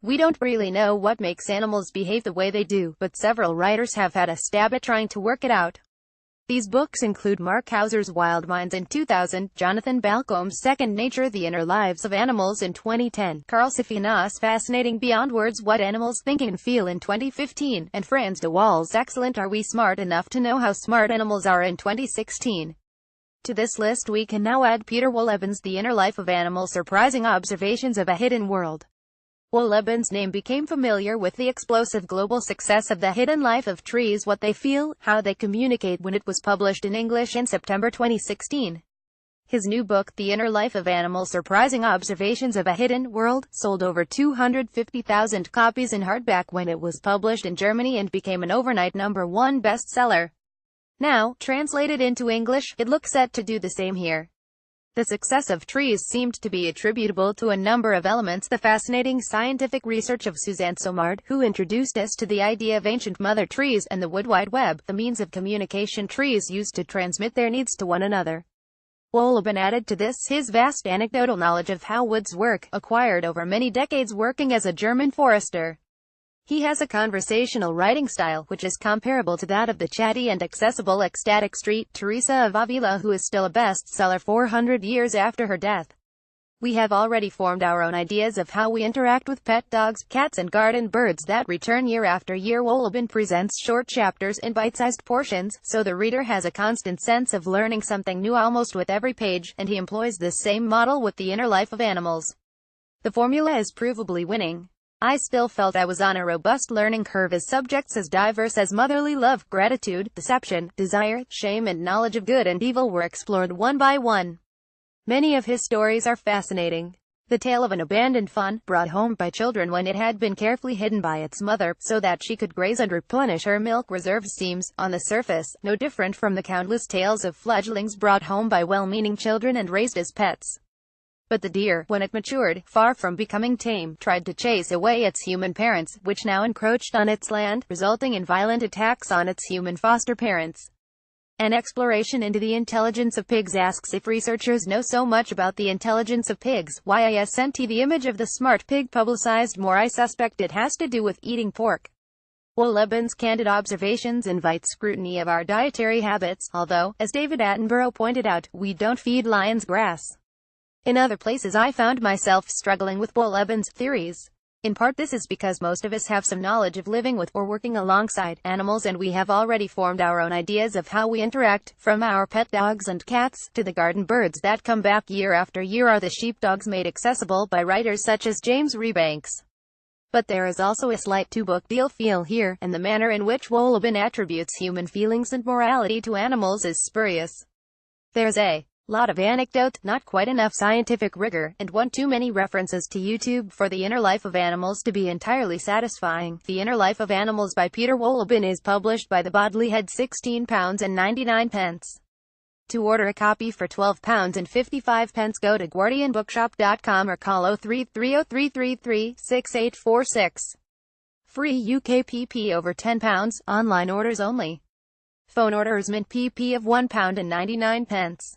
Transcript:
We don't really know what makes animals behave the way they do, but several writers have had a stab at trying to work it out. These books include Mark Hauser's Wild Minds in 2000, Jonathan Balcombe's Second Nature: The Inner Lives of Animals in 2010, Carl Safiana's Fascinating Beyond Words: What Animals Think and Feel in 2015, and Frans de Waal's excellent Are We Smart Enough to Know How Smart Animals Are in 2016. To this list we can now add Peter Wohllebens' The Inner Life of Animals: Surprising Observations of a Hidden World. Wohllebens' name became familiar with the explosive global success of The Hidden Life of Trees: What They Feel, How They Communicate when it was published in English in September 2016. His new book, The Inner Life of Animals: Surprising Observations of a Hidden World, sold over 250,000 copies in hardback when it was published in Germany and became an overnight #1 bestseller. Now, translated into English, it looks set to do the same here. The success of Trees seemed to be attributable to a number of elements: the fascinating scientific research of Suzanne Somard, who introduced us to the idea of ancient mother trees, and the Wood Wide Web, the means of communication trees used to transmit their needs to one another. Wohlleben added to this his vast anecdotal knowledge of how woods work, acquired over many decades working as a German forester. He has a conversational writing style, which is comparable to that of the chatty and accessible ecstatic Street Teresa of Avila, who is still a bestseller 400 years after her death. We have already formed our own ideas of how we interact with pet dogs, cats and garden birds that return year after year. Wohlleben presents short chapters in bite-sized portions, so the reader has a constant sense of learning something new almost with every page, and he employs this same model with The Inner Life of Animals. The formula is provably winning. I still felt I was on a robust learning curve as subjects as diverse as motherly love, gratitude, deception, desire, shame and knowledge of good and evil were explored one by one. Many of his stories are fascinating. The tale of an abandoned fawn, brought home by children when it had been carefully hidden by its mother, so that she could graze and replenish her milk reserves, seems, on the surface, no different from the countless tales of fledglings brought home by well-meaning children and raised as pets. But the deer, when it matured, far from becoming tame, tried to chase away its human parents, which now encroached on its land, resulting in violent attacks on its human foster parents. An exploration into the intelligence of pigs asks if researchers know so much about the intelligence of pigs. Why isn't the image of the smart pig publicized more? I suspect it has to do with eating pork. Wohllebens' candid observations invite scrutiny of our dietary habits, although, as David Attenborough pointed out, we don't feed lions grass. In other places I found myself struggling with Wohllebens' theories. In part this is because most of us have some knowledge of living with or working alongside animals, and we have already formed our own ideas of how we interact, from our pet dogs and cats, to the garden birds that come back year after year, are the sheepdogs made accessible by writers such as James Rebanks. But there is also a slight two-book deal feel here, and the manner in which Wohlleben attributes human feelings and morality to animals is spurious. There's a lot of anecdote, not quite enough scientific rigor, and one too many references to YouTube for The Inner Life of Animals to be entirely satisfying. The Inner Life of Animals by Peter Wohlleben is published by the Bodley Head, £16.99. To order a copy for £12.55, go to guardianbookshop.com or call 03303336 Free UK PP over £10, online orders only. Phone orders mint PP of £1.99.